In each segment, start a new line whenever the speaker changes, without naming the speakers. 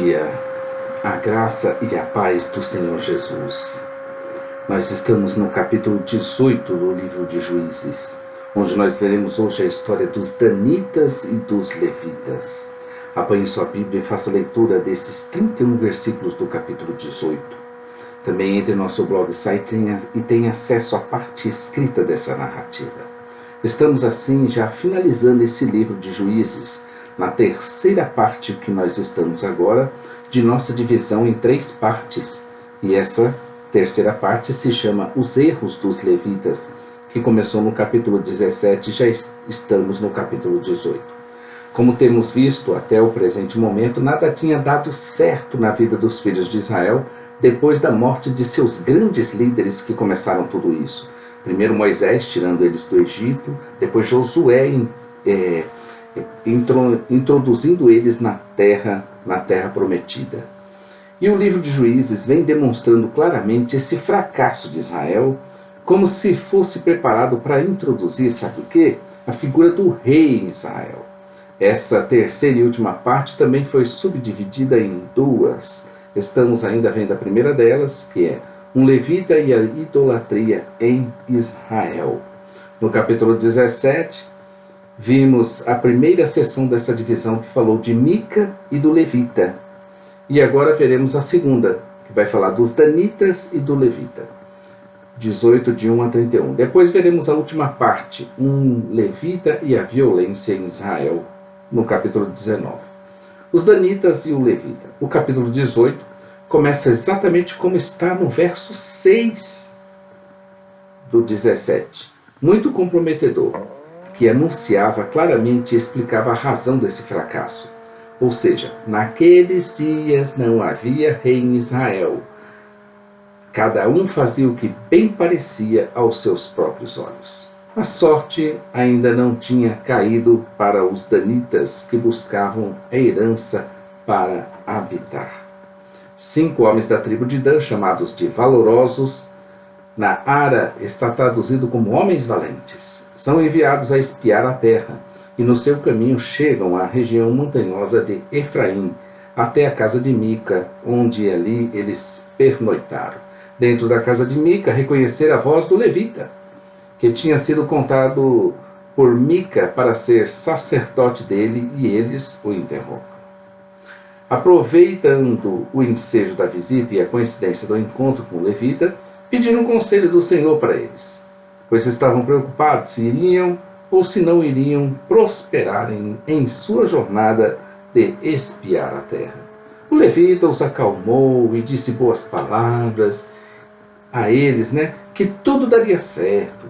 dia, a graça e a paz do Senhor Jesus. Nós estamos no capítulo 18 do livro de Juízes, onde nós veremos hoje a história dos Danitas e dos Levitas. Apanhe sua Bíblia e faça a leitura desses 31 versículos do capítulo 18. Também entre no nosso blog site e tenha acesso à parte escrita dessa narrativa. Estamos assim já finalizando esse livro de Juízes, na terceira parte que nós estamos agora, de nossa divisão em 3 partes. E essa terceira parte se chama Os Erros dos Levitas, que começou no capítulo 17 e já estamos no capítulo 18. Como temos visto até o presente momento, nada tinha dado certo na vida dos filhos de Israel depois da morte de seus grandes líderes que começaram tudo isso. Primeiro Moisés, tirando eles do Egito, depois Josué, introduzindo eles na terra prometida. E o livro de Juízes vem demonstrando claramente esse fracasso de Israel, como se fosse preparado para introduzir, sabe o quê? A figura do rei em Israel. Essa terceira e última parte também foi subdividida em 2. Estamos ainda vendo a primeira delas, que é um levita e a idolatria em Israel. No capítulo 17, vimos a primeira sessão dessa divisão que falou de Mica e do levita. E agora veremos a segunda, que vai falar dos Danitas e do levita. 18, de 1 a 31. Depois veremos a última parte, um levita e a violência em Israel, no capítulo 19. Os Danitas e o levita. O capítulo 18 começa exatamente como está no verso 6 do 17. Muito comprometedor, que anunciava claramente e explicava a razão desse fracasso. Ou seja, naqueles dias não havia rei em Israel. Cada um fazia o que bem parecia aos seus próprios olhos. A sorte ainda não tinha caído para os Danitas, que buscavam a herança para habitar. 5 homens da tribo de Dan, chamados de valorosos, na Ara está traduzido como homens valentes, são enviados a espiar a terra, e no seu caminho chegam à região montanhosa de Efraim, até a casa de Mica, onde ali eles pernoitaram. Dentro da casa de Mica, reconheceram a voz do levita, que tinha sido contado por Mica para ser sacerdote dele, e eles o interrompem. Aproveitando o ensejo da visita e a coincidência do encontro com o levita, pediram um conselho do Senhor para eles, pois estavam preocupados se iriam ou se não iriam prosperar em sua jornada de espiar a terra. O levita os acalmou e disse boas palavras a eles, que tudo daria certo.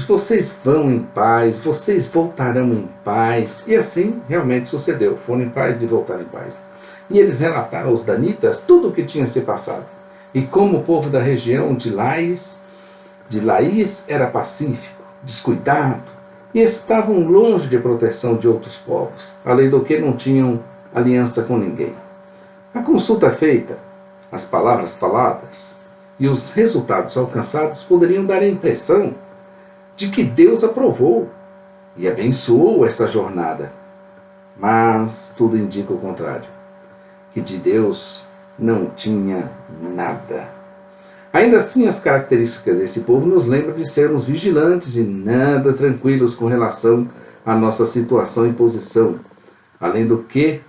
Vocês vão em paz, vocês voltarão em paz. E assim realmente sucedeu. Foram em paz e voltaram em paz. E eles relataram aos Danitas tudo o que tinha se passado. E como o povo da região de Laís era pacífico, descuidado, e estavam longe de proteção de outros povos, além do que não tinham aliança com ninguém. A consulta feita, as palavras faladas e os resultados alcançados poderiam dar a impressão de que Deus aprovou e abençoou essa jornada. Mas tudo indica o contrário, que de Deus não tinha nada. Ainda assim, as características desse povo nos lembram de sermos vigilantes e nada tranquilos com relação à nossa situação e posição. Além do que,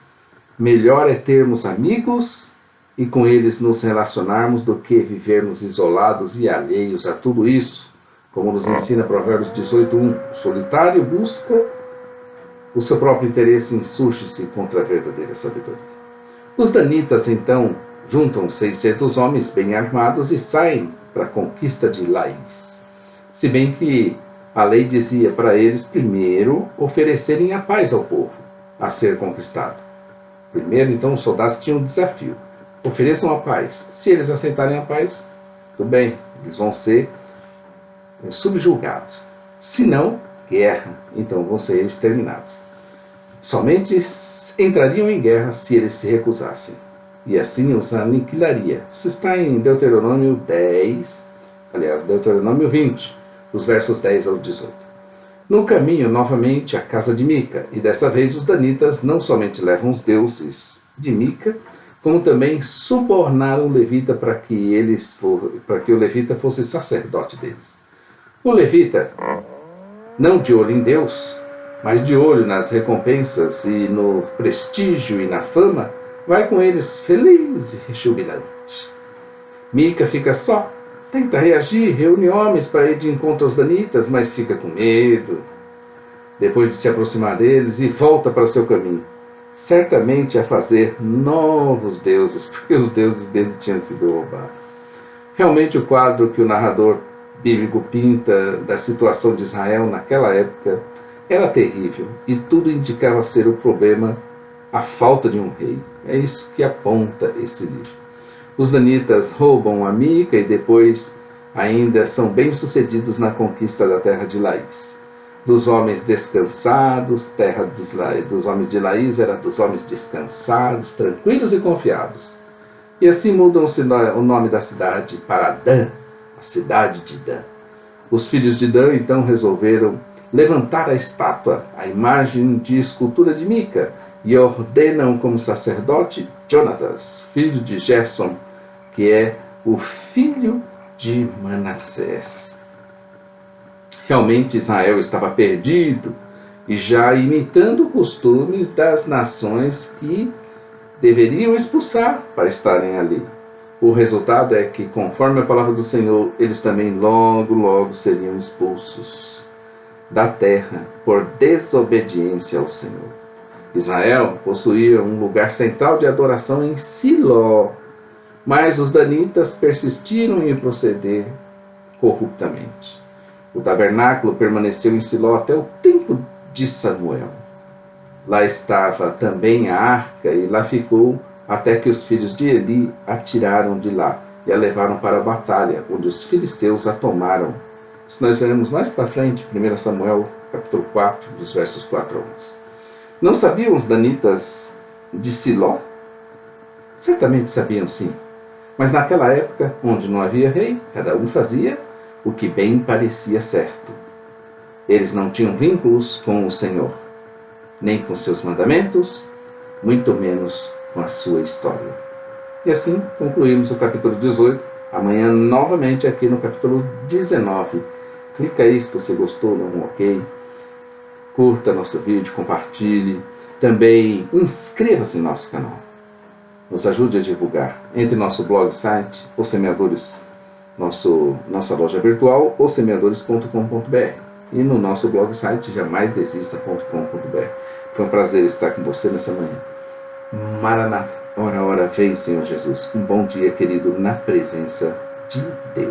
melhor é termos amigos e com eles nos relacionarmos do que vivermos isolados e alheios a tudo isso. Como nos ensina Provérbios 18:1, o solitário busca o seu próprio interesse e insurge-se contra a verdadeira sabedoria. Os Danitas, então, juntam 600 homens bem armados e saem para a conquista de Laís. Se bem que a lei dizia para eles primeiro oferecerem a paz ao povo a ser conquistado. Primeiro, então, os soldados tinham um desafio. Ofereçam a paz. Se eles aceitarem a paz, tudo bem, eles vão ser subjugados. Se não, guerra, então vão ser exterminados. Somente entrariam em guerra se eles se recusassem. E assim os aniquilaria. Isso está em Deuteronômio 10, Deuteronômio 20, dos versos 10 ao 18. No caminho, novamente, à casa de Mica, e dessa vez os Danitas não somente levam os deuses de Mica, como também subornaram o levita para que o levita fosse sacerdote deles. O levita, não de olho em Deus, mas de olho nas recompensas e no prestígio e na fama, vai com eles feliz e jubilante. Mica fica só, tenta reagir, reúne homens para ir de encontro aos danitas, mas fica com medo, depois de se aproximar deles, e volta para seu caminho, certamente a fazer novos deuses, porque os deuses dele tinham sido roubados. Realmente o quadro que o narrador bíblico pinta da situação de Israel naquela época era terrível, e tudo indicava ser o problema a falta de um rei. É isso que aponta esse livro. Os danitas roubam a Mica e depois ainda são bem-sucedidos na conquista da terra de Laís. Dos homens descansados, terra dos homens de Laís era dos homens descansados, tranquilos e confiados. E assim mudam o nome da cidade para Dan, a cidade de Dan. Os filhos de Dan então resolveram levantar a estátua, a imagem de escultura de Mica, e ordenam como sacerdote Jonatas, filho de Gerson, que é o filho de Manassés. Realmente Israel estava perdido e já imitando costumes das nações que deveriam expulsar para estarem ali. O resultado é que, conforme a palavra do Senhor, eles também logo seriam expulsos da terra por desobediência ao Senhor. Israel possuía um lugar central de adoração em Siló, mas os danitas persistiram em proceder corruptamente. O tabernáculo permaneceu em Siló até o tempo de Samuel. Lá estava também a arca, e lá ficou até que os filhos de Eli a tiraram de lá e a levaram para a batalha, onde os filisteus a tomaram. Isso nós veremos mais para frente, 1 Samuel, capítulo 4, dos versos 4 a 11. Não sabiam os danitas de Siló? Certamente sabiam, sim. Mas naquela época, onde não havia rei, cada um fazia o que bem parecia certo. Eles não tinham vínculos com o Senhor, nem com seus mandamentos, muito menos com a sua história. E assim concluímos o capítulo 18. Amanhã, novamente, aqui no capítulo 19. Clica aí se você gostou, dá um ok. Curta nosso vídeo, compartilhe. Também inscreva-se no nosso canal. Nos ajude a divulgar. Entre nosso blog site, ou Semeadores, nossa loja virtual, ou semeadores.com.br. E no nosso blog site, jamaisdesista.com.br. Foi um prazer estar com você nessa manhã. Maranata, ora, vem, Senhor Jesus. Um bom dia, querido, na presença de Deus.